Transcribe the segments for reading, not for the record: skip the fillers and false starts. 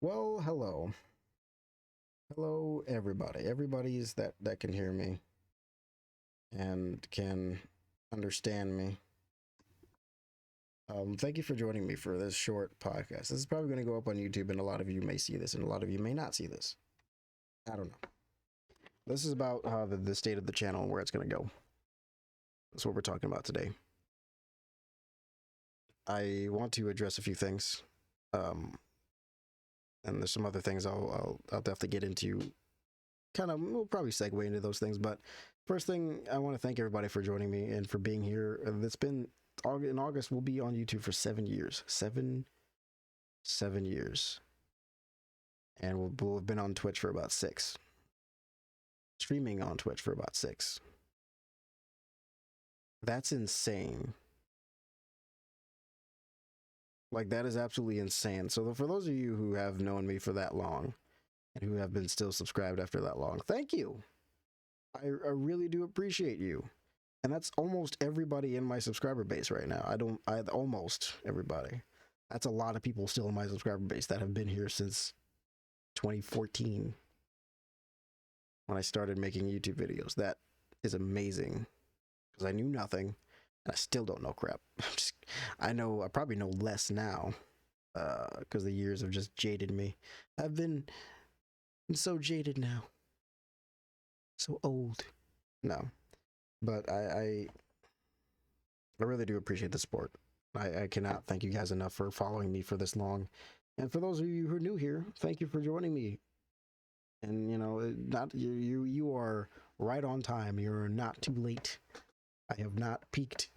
Well, hello. Hello, everybody. Everybody's that can hear me and can understand me. Thank you for joining me for this short podcast. This is probably going to go up on YouTube, and a lot of you may see this, and a lot of you may not see this. I don't know. This is about the state of the channel and where it's going to go. That's what we're talking about today. I want to address a few things, and there's some other things I'll definitely get into. We'll probably segue into those things, but first thing, I want to thank everybody for joining me and for being here. It's been in August. We'll be on YouTube for 7 years, seven years, and we'll have been on Twitch for about 6, streaming on Twitch for about 6. That's insane. Like, that is absolutely insane. So for those of you who have known me for that long and who have been still subscribed after that long, thank you. I really do appreciate you. And that's almost everybody in my subscriber base right now. I almost everybody. That's a lot of people still in my subscriber base that have been here since 2014 when I started making YouTube videos. That is amazing because I knew nothing and I still don't know crap. I probably know less now because the years have just jaded me. I'm so jaded now. So old. No. But I really do appreciate the support. I cannot thank you guys enough for following me for this long. And for those of you who are new here, thank you for joining me. And not you are right on time. You're not too late. I have not peaked.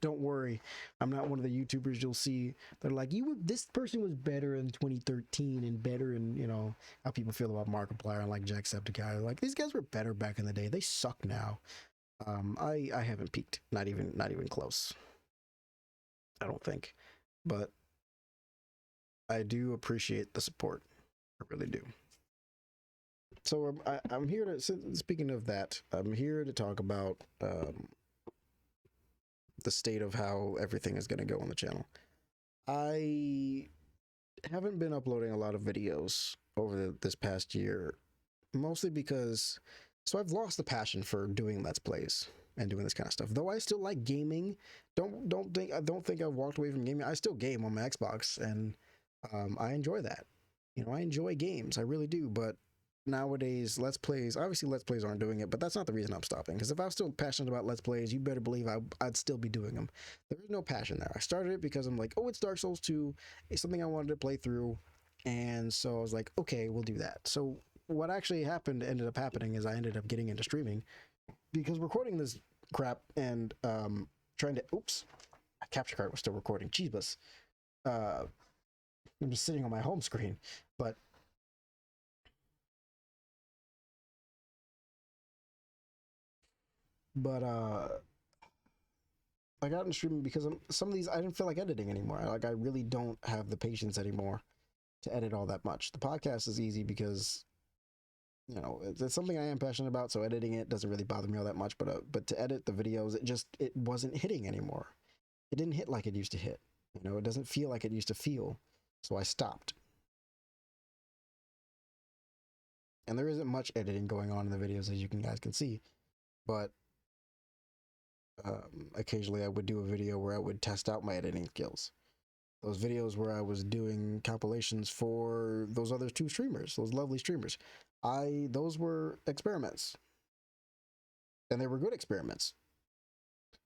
Don't worry. I'm not one of the YouTubers you'll see that are like, this person was better in 2013 and better in, how people feel about Markiplier and like Jacksepticeye. Like, these guys were better back in the day. They suck now. I haven't peaked. Not even close. I don't think. But I do appreciate the support. I really do. So I'm here to, speaking of that, I'm here to talk about the state of how everything is going to go on the channel. I haven't been uploading a lot of videos over this past year, mostly because, so I've lost the passion for doing Let's Plays and doing this kind of stuff. Though I still like gaming. Don't think I've walked away from gaming. I still game on my Xbox, and I enjoy that. I enjoy games. I really do. But nowadays, Let's Plays, obviously Let's Plays aren't doing it, but that's not the reason I'm stopping. Because if I was still passionate about Let's Plays, you better believe I'd still be doing them. There is no passion there. I started it because I'm like, oh, it's Dark Souls 2. It's something I wanted to play through. And so I was like, okay, we'll do that. So what actually ended up happening is I ended up getting into streaming because recording this crap and trying to, oops, my capture card was still recording. Jeebus. I'm just sitting on my home screen, but I got into streaming because some of these I didn't feel like editing anymore. Like, I really don't have the patience anymore to edit all that much. The podcast is easy because it's something I am passionate about, so editing it doesn't really bother me all that much. But to edit the videos, it wasn't hitting anymore. It didn't hit like it used to hit. It doesn't feel like it used to feel. So I stopped. And there isn't much editing going on in the videos, as you guys can see, but occasionally I would do a video where I would test out my editing skills. Those videos where I was doing compilations for those other 2 streamers, those lovely streamers, those were experiments, and they were good experiments,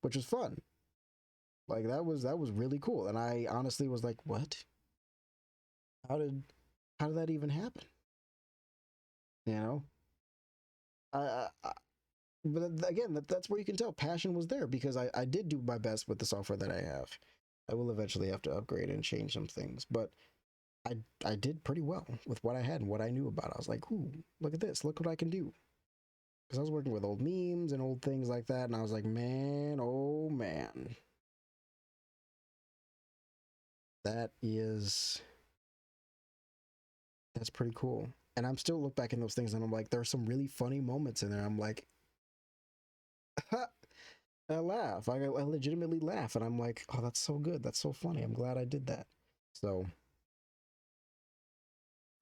which was fun. Like, that was really cool, and I honestly was like, what? How did that even happen? I But again, that's where you can tell passion was there, because I did do my best with the software that I have. I will eventually have to upgrade and change some things, but I did pretty well with what I had and what I knew about it. I was like, ooh, look at this. Look what I can do. Because I was working with old memes and old things like that, and I was like, man, oh man. That's pretty cool. And I'm still look back in those things and I'm like, there are some really funny moments in there. I'm like, I laugh. I legitimately laugh, and I'm like, oh, that's so good. That's so funny. I'm glad I did that. So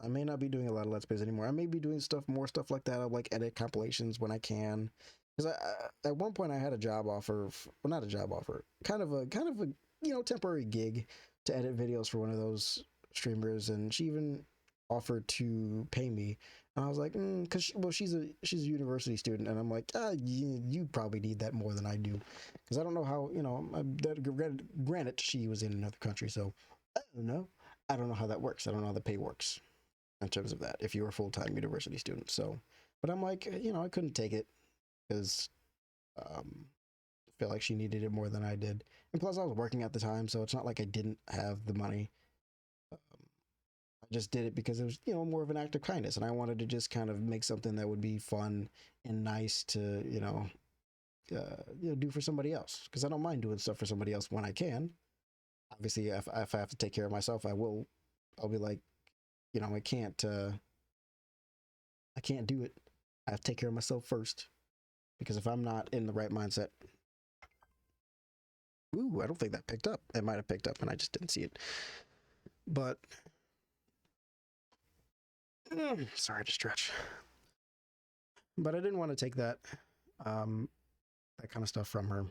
I may not be doing a lot of Let's Plays anymore. I may be doing more stuff like that. I'll like edit compilations when I can. Because at one point I had a job offer, well, not a job offer, kind of a temporary gig to edit videos for one of those streamers, and she even offered to pay me. And I was like, because she's a university student, and I'm like, you probably need that more than I do, because I don't know how granted she was in another country, so I don't know. I don't know how that works. I don't know how the pay works in terms of that if you're a full-time university student. So, but I'm like, I couldn't take it because I feel like she needed it more than I did. And plus, I was working at the time, so it's not like I didn't have the money. I just did it because it was, more of an act of kindness, and I wanted to just kind of make something that would be fun and nice to, do for somebody else. Because I don't mind doing stuff for somebody else when I can. Obviously, if I have to take care of myself, I will. I'll be like, I can't do it. I have to take care of myself first, because if I'm not in the right mindset, ooh, I don't think that picked up. It might have picked up and I just didn't see it. But sorry to stretch. But I didn't want to take that that kind of stuff from her.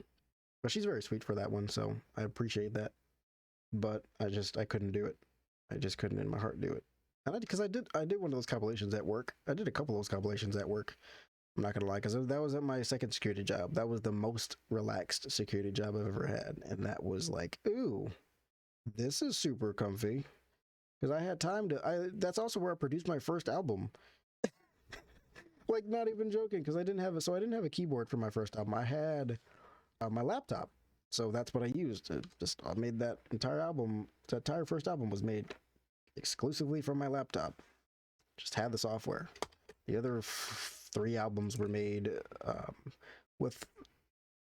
But she's very sweet for that one, so I appreciate that. But I couldn't do it. I just couldn't in my heart do it. And because I did one of those compilations at work. I did a couple of those compilations at work. I'm not gonna lie, because that was at my second security job. That was the most relaxed security job I've ever had, and that was like, ooh, this is super comfy. Because I had time to. That's also where I produced my first album. Like, not even joking, because I didn't have a keyboard for my first album. I had my laptop, so that's what I used. I made that entire album. The entire first album was made exclusively from my laptop. Just had the software. The other 3 albums were made with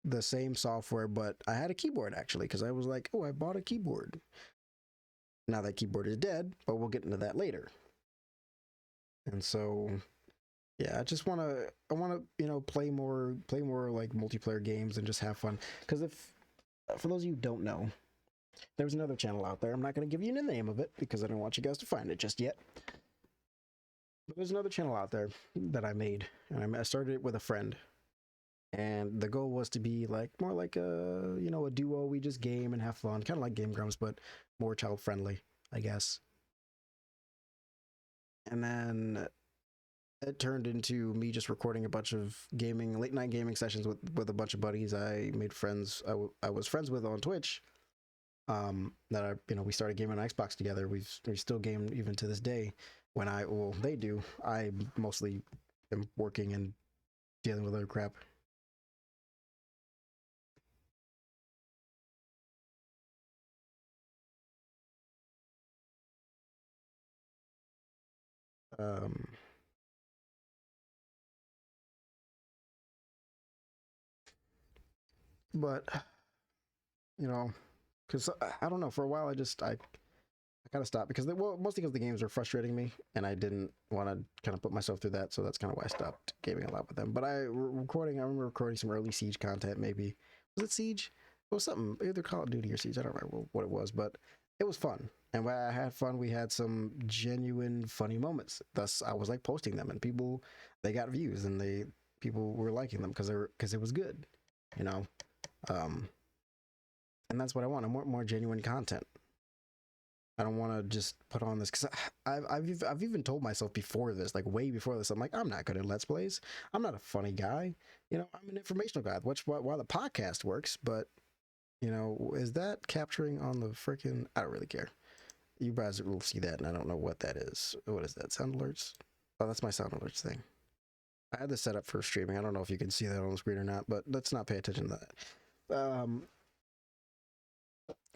the same software, but I had a keyboard actually, because I was like, oh, I bought a keyboard. Now that keyboard is dead, but we'll get into that later. And so, yeah, I want to, play more like multiplayer games and just have fun. Because for those of you who don't know, there's another channel out there. I'm not going to give you the name of it because I don't want you guys to find it just yet. But there's another channel out there that I made, and I started it with a friend. And the goal was to be more like a duo. We just game and have fun, kind of like Game Grumps, but more child friendly, I guess. And then it turned into me just recording a bunch of late night gaming sessions with a bunch of buddies I made friends. I was friends with on Twitch. That we started gaming on Xbox together. We still game even to this day. They do. I mostly am working and dealing with other crap. But because I don't know, for a while I kind of stopped because mostly because the games were frustrating me, and I didn't want to kind of put myself through that, so that's kind of why I stopped gaming a lot with them. But I remember recording some early Siege content. Maybe was it Siege? It was something, either Call of Duty or Siege. I don't remember what it was, but it was fun. And when I had fun, we had some genuine funny moments. Thus, I was like posting them, and they got views, and people were liking them because it was good, and that's what I want. I want more genuine content. I don't want to just put on this, because I've even told myself before this, like way before this, I'm like, I'm not good at Let's Plays. I'm not a funny guy. I'm an informational guy, while the podcast works, but is that capturing on the freaking? I don't really care. You guys will see that, and I don't know what that is. What is that? Sound alerts? Oh, that's my sound alerts thing. I had this set up for streaming. I don't know if you can see that on the screen or not, but let's not pay attention to that.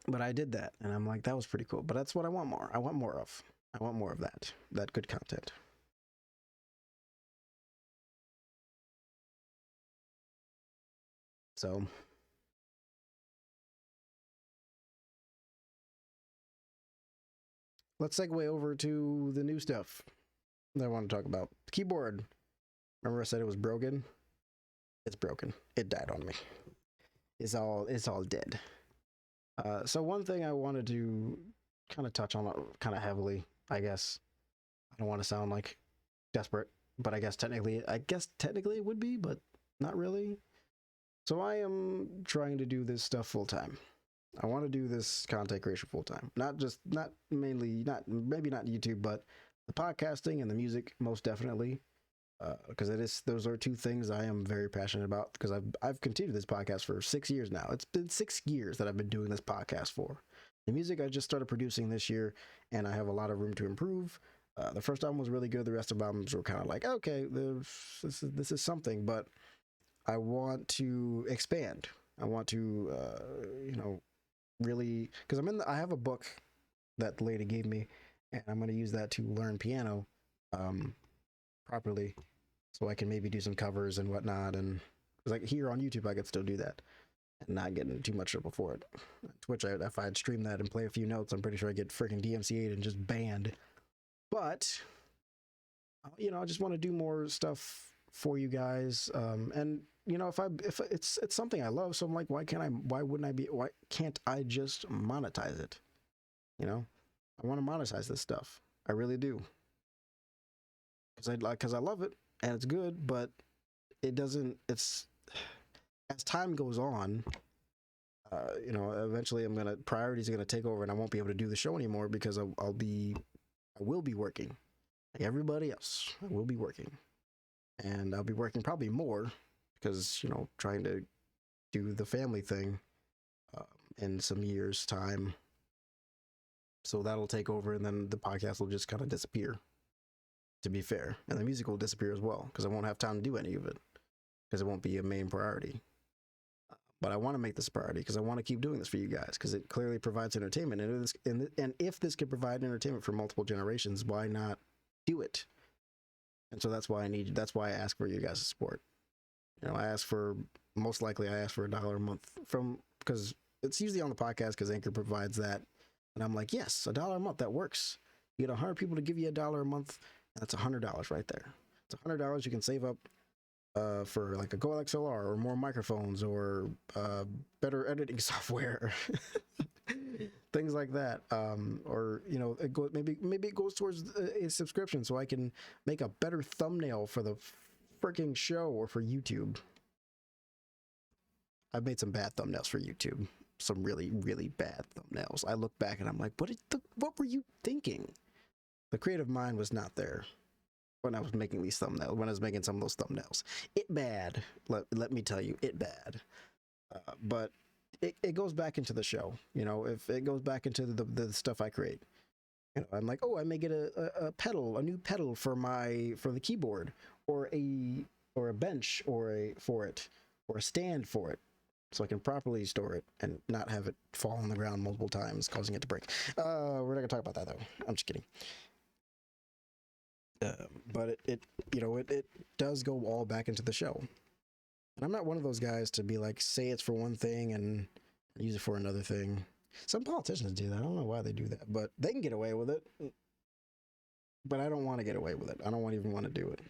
But I did that, and I'm like, that was pretty cool. But that's what I want more. I want more of. I want more of that good content. So let's segue over to the new stuff that I want to talk about. The keyboard. Remember I said it was broken? It's broken. It died on me. It's all dead. So one thing I wanted to kind of touch on kind of heavily, I guess, I don't want to sound like desperate, but I guess technically it would be, but not really. So I am trying to do this stuff full time. I want to do this content creation full time. Not mainly, not maybe not YouTube, but the podcasting and the music most definitely. Because those are two things I am very passionate about. Because I've continued this podcast for 6 years now. It's been 6 years that I've been doing this podcast for. The music I just started producing this year, and I have a lot of room to improve. The first album was really good. The rest of the albums were kind of like, okay, this is something, but I want to expand. I want to, really, because I have a book that the lady gave me, and I'm going to use that to learn piano properly, so I can maybe do some covers and whatnot. And like here on YouTube, I could still do that and not get in too much trouble for it. Twitch, if I'd stream that and play a few notes, I'm pretty sure I get freaking DMCA'd and just banned. But I just want to do more stuff for you guys. And if it's something I love, so I'm like, why can't I just monetize it? I want to monetize this stuff. I really do. Because I love it and it's good, but it's as time goes on, eventually priorities are gonna take over, and I won't be able to do the show anymore because I will be working like everybody else. I will be working, and I'll be working probably more because trying to do the family thing in some years time. So that'll take over, and then the podcast will just kind of disappear, to be fair, and the music will disappear as well because I won't have time to do any of it because it won't be a main priority. But I want to make this a priority because I want to keep doing this for you guys because it clearly provides entertainment, and if this could provide entertainment for multiple generations, why not do it? And so that's why I ask for you guys' support. Most likely I ask for $1 a month because it's usually on the podcast because Anchor provides that, and I'm like, yes, $1 a month, that works. You get 100 people to give you $1 a month, and that's $100 right there. It's $100 you can save up for like a Go XLR or more microphones or better editing software, things like that. Or maybe it goes towards a subscription so I can make a better thumbnail for the freaking show or for YouTube. I've made some bad thumbnails for YouTube, some really, really bad thumbnails. I look back and I'm like, what were you thinking? The creative mind was not there when I was making these thumbnails, when I was making some of those thumbnails. It bad, let me tell you, it bad. But it goes back into the show, if it goes back into the stuff I create. I'm like, oh, I may get a new pedal for the keyboard, or a bench for it, or a stand for it, so I can properly store it and not have it fall on the ground multiple times, causing it to break. We're not gonna talk about that though. I'm just kidding. But it does go all back into the show, and I'm not one of those guys to be like, say it's for one thing and use it for another thing. Some politicians do that. I don't know why they do that, but they can get away with it. But I don't want to get away with it. I don't even want to do it.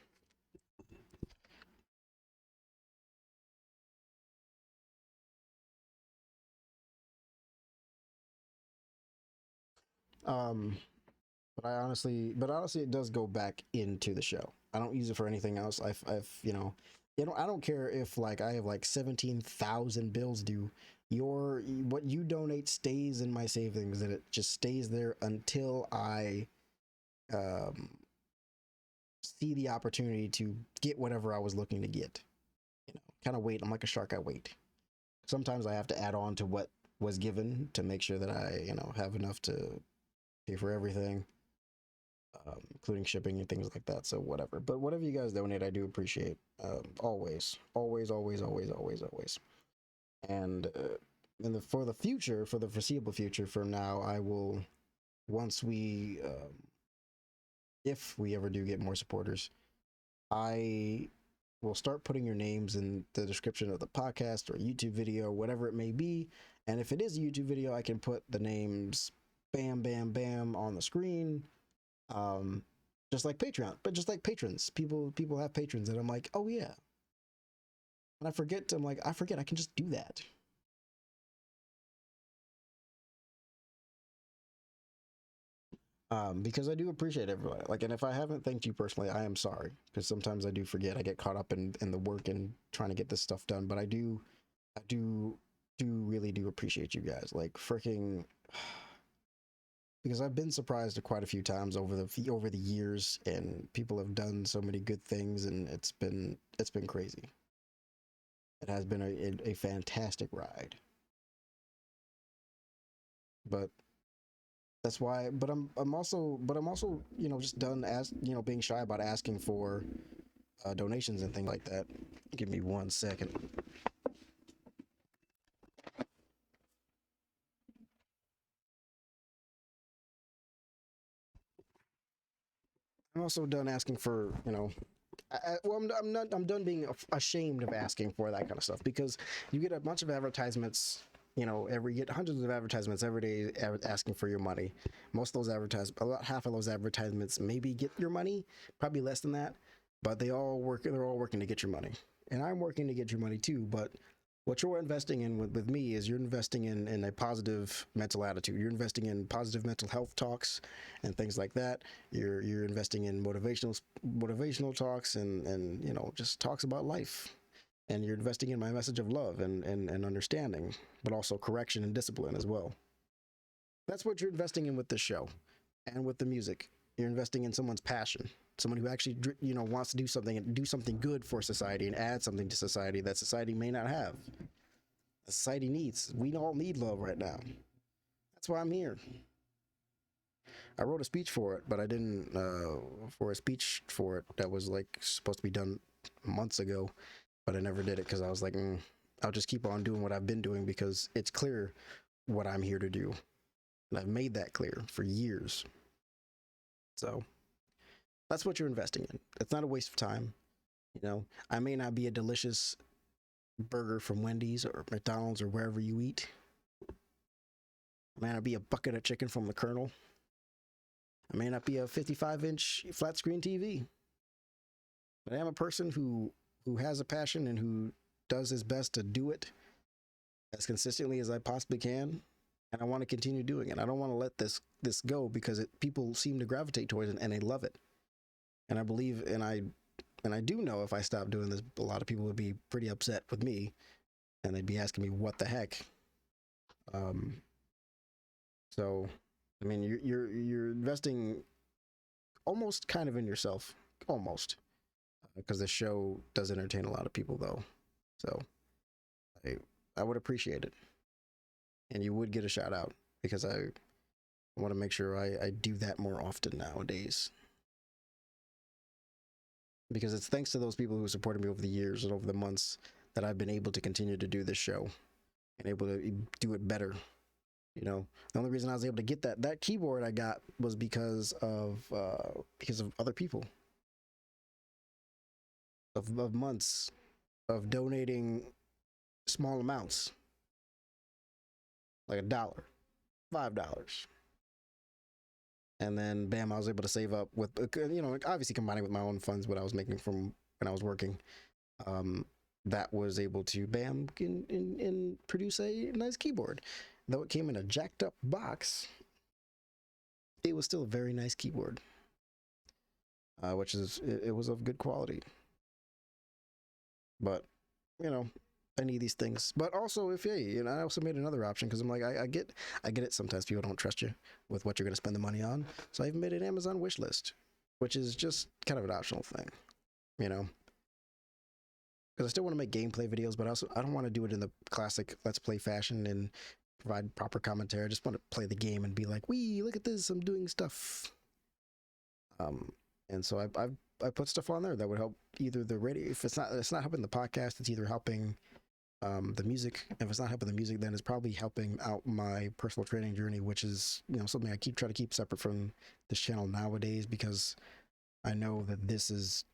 But honestly, it does go back into the show. I don't use it for anything else. I don't care if like I have like 17,000 bills due. What you donate stays in my savings, and it just stays there until I see the opportunity to get whatever I was looking to get. Kind of wait. I'm like a shark. I wait. Sometimes I have to add on to what was given to make sure that I have enough to pay for everything, including shipping and things like that. So whatever. But whatever you guys donate, I do appreciate. Always. And for the future, for the foreseeable future, for now, I will, once if we ever do get more supporters, I will start putting your names in the description of the podcast or YouTube video, whatever it may be. And if it is a YouTube video, I can put the names bam, bam, bam on the screen. Just like Patreon, but just like patrons. People have patrons, and I'm like, oh yeah. And I forget I can just do that. Because I do appreciate everybody. Like, and if I haven't thanked you personally, I am sorry, because sometimes I do forget. I get caught up in the work and trying to get this stuff done. But I do really do appreciate you guys. Like, freaking, because I've been surprised quite a few times over the years, and people have done so many good things, and it's been crazy. It has been a fantastic ride. But that's why. But I'm also just done as being shy about asking for donations and things like that. Give me 1 second. I'm also done asking for well, I'm not. I'm done being ashamed of asking for that kind of stuff, because you get a bunch of advertisements. Every get hundreds of advertisements every day asking for your money. Most of those advertisements, about half of those advertisements, maybe get your money, probably less than that, but they all work. They're all working to get your money, and I'm working to get your money too. But what you're investing in with me is you're investing in a positive mental attitude. You're investing in positive mental health talks and things like that. You're investing in motivational talks and just talks about life. And you're investing in my message of love and understanding, but also correction and discipline as well. That's what you're investing in with this show and with the music. You're investing in someone's passion, someone who actually wants to do something and do something good for society and add something to society that society may not have. Society needs. We all need love right now. That's why I'm here. I wrote a speech for it, but I didn't for a speech for it that was like supposed to be done months ago, but I never did it because I was like, I'll just keep on doing what I've been doing because it's clear what I'm here to do, and I've made that clear for years. So that's what you're investing in. It's not a waste of time. I may not be a delicious burger from Wendy's or McDonald's or wherever you eat. I may not be a bucket of chicken from the Colonel. I may not be a 55-inch flat screen TV. But I am a person who has a passion and who does his best to do it as consistently as I possibly can. And I want to continue doing it. I don't want to let this go because people seem to gravitate towards it and they love it. And I believe, and I do know if I stopped doing this, a lot of people would be pretty upset with me, and they'd be asking me what the heck. So, I mean, you're investing almost kind of in yourself, almost, because the show does entertain a lot of people though. So, I would appreciate it, and you would get a shout out because I want to make sure I do that more often nowadays. Because it's thanks to those people who supported me over the years and over the months that I've been able to continue to do this show and able to do it better. The only reason I was able to get that keyboard I got was because of other people, of months of donating small amounts, like $1, $5, and then bam, I was able to save up with obviously combining with my own funds what I was making from when I was working. That was able to bam and produce a nice keyboard. Though it came in a jacked up box, it was still a very nice keyboard, which is it was of good quality. But I need these things. But also, if I also made another option because I'm like, I get it. Sometimes people don't trust you with what you're going to spend the money on. So I even made an Amazon wish list, which is just kind of an optional thing, because I still want to make gameplay videos, but I don't want to do it in the classic Let's Play fashion and provide proper commentary. I just want to play the game and be like, "Wee, look at this! I'm doing stuff." And so I put stuff on there that would help either the radio. If it's not helping the podcast, it's either helping the music. If it's not helping the music, then it's probably helping out my personal training journey, which is something I try to keep separate from this channel nowadays because I know that this is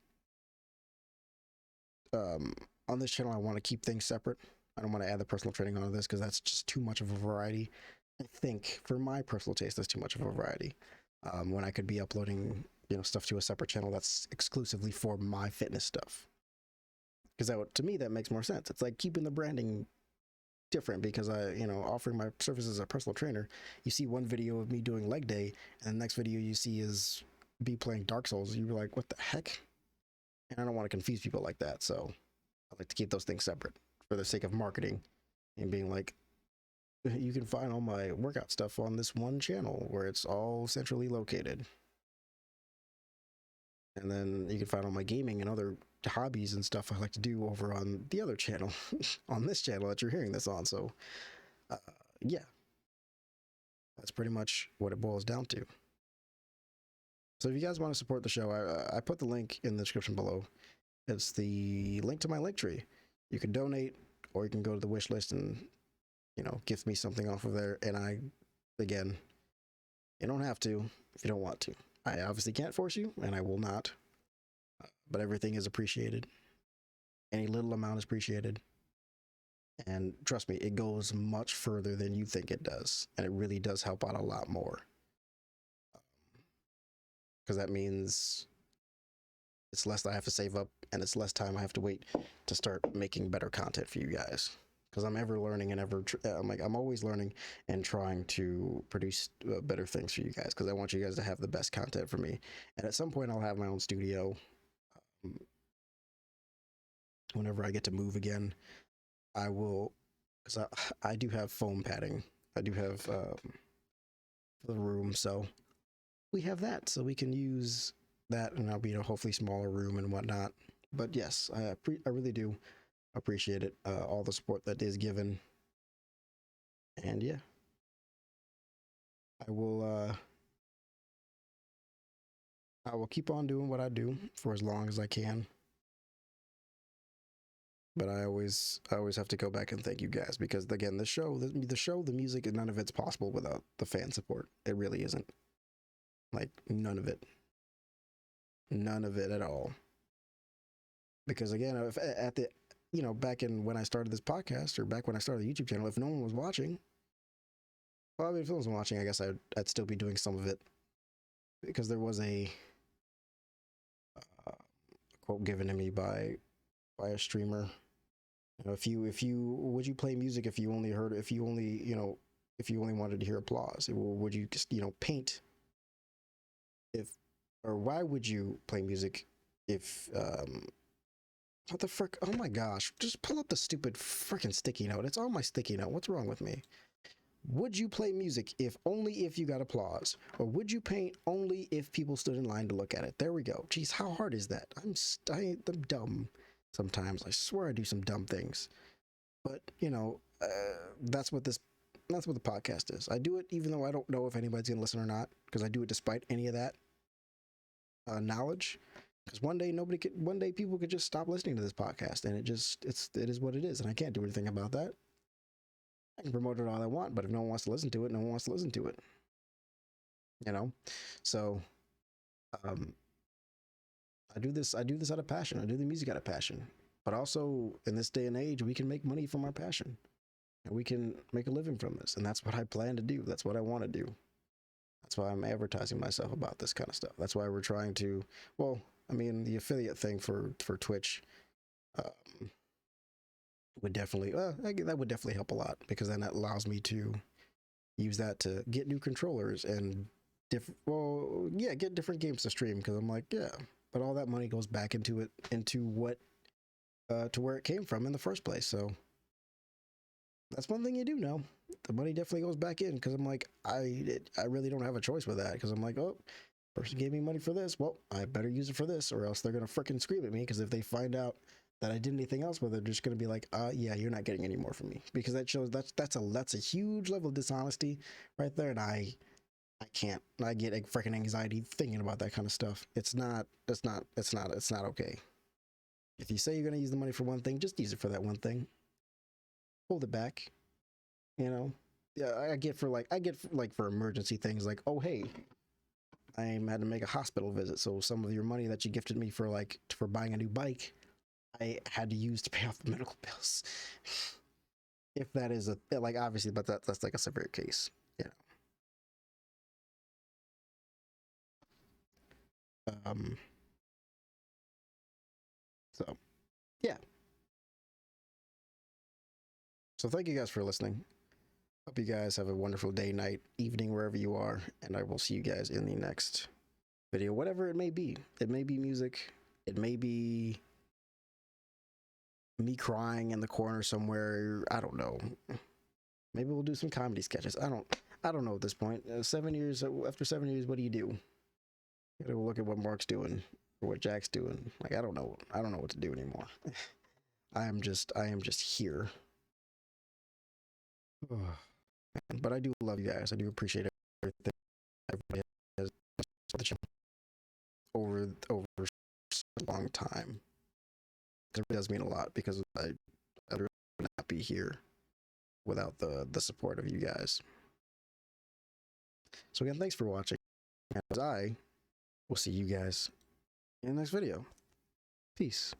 on this channel. I want to keep things separate. I don't want to add the personal training onto this because that's just too much of a variety. I think for my personal taste, that's too much of a variety. When I could be uploading stuff to a separate channel that's exclusively for my fitness stuff. Because to me, that makes more sense. It's like keeping the branding different because offering my services as a personal trainer, you see one video of me doing leg day, and the next video you see is me playing Dark Souls. You're like, what the heck? And I don't want to confuse people like that, so I like to keep those things separate for the sake of marketing and being like, you can find all my workout stuff on this one channel where it's all centrally located. And then you can find all my gaming and other hobbies and stuff I like to do over on the other channel, on this channel that you're hearing this on. So, yeah, that's pretty much what it boils down to. So if you guys want to support the show, I put the link in the description below. It's the link to my link tree. You can donate, or you can go to the wish list and, gift me something off of there. And again, you don't have to if you don't want to. I obviously can't force you, and I will not. But everything is appreciated. Any little amount is appreciated. And trust me, it goes much further than you think it does. And it really does help out a lot more. Because that means it's less that I have to save up, and it's less time I have to wait to start making better content for you guys. Because I'm ever learning and I'm always learning and trying to produce better things for you guys, because I want you guys to have the best content for me. And at some point I'll have my own studio. Whenever I get to move again, I will, because I do have foam padding. I do have the room, so we have that, so we can use that, and I'll be in a hopefully smaller room and whatnot. But yes, I really do appreciate it, all the support that is given. And yeah, I will keep on doing what I do for as long as I can. But I always have to go back and thank you guys, because again, the music, none of it's possible without the fan support. It really isn't. Like, none of it at all. Because again, if at the back in when I started this podcast, or back when I started the YouTube channel, if no one was watching, well, I mean, if no one was watching, I guess I'd still be doing some of it, because there was a quote given to me by a streamer. If you would you play music if you only wanted to hear applause? Would you just paint or why would you play music if what the frick? Oh my gosh, just pull up the stupid freaking sticky note. It's on my sticky note. What's wrong with me? Would you play music if you got applause? Or would you paint only if people stood in line to look at it? There we go. Jeez, how hard is that? I'm dumb sometimes. I swear I do some dumb things. But, that's what the podcast is. I do it even though I don't know if anybody's going to listen or not, because I do it despite any of that knowledge. Because one day people could just stop listening to this podcast, and it is what it is, and I can't do anything about that. I can promote it all I want, but if no one wants to listen to it, no one wants to listen to it. So I do this out of passion. I do the music out of passion. But also, in this day and age, we can make money from our passion, and we can make a living from this, and that's what I plan to do. That's what I want to do. That's why I'm advertising myself about this kind of stuff. That's why we're trying to, the affiliate thing for Twitch would definitely, that would definitely help a lot, because then that allows me to use that to get new controllers and get different games to stream, because I'm like, yeah, but all that money goes back into what, to where it came from in the first place. So that's one thing you do know. The money definitely goes back in, because I'm like, I really don't have a choice with that, because I'm like, oh, person gave me money for this, well, I better use it for this, or else they're gonna freaking scream at me, because if they find out that I did anything else, they're just gonna be like, yeah, you're not getting any more from me, because that shows that's a huge level of dishonesty right there, and I can't. I get a freaking anxiety thinking about that kind of stuff. It's not okay. If you say you're gonna use the money for one thing, just use it for that one thing. Hold it back. Yeah, I get for emergency things, like, oh hey, I had to make a hospital visit, so some of your money that you gifted me for buying a new bike, I had to use to pay off the medical bills. If that is obviously, but that's like a severe case, So yeah. So thank you guys for listening. Hope you guys have a wonderful day, night, evening, wherever you are, and I will see you guys in the next video, whatever it may be. It may be music. It may be me crying in the corner somewhere. I don't know. Maybe we'll do some comedy sketches. I don't know at this point. 7 years after 7 years, what do? You gotta look at what Mark's doing or what Jack's doing. Like I don't know what to do anymore. I am just here. But I do love you guys. I do appreciate everything everybody has for the channel over such a long time. It does mean a lot because I would not be here without the support of you guys. So again, thanks for watching. And I will see you guys in the next video. Peace.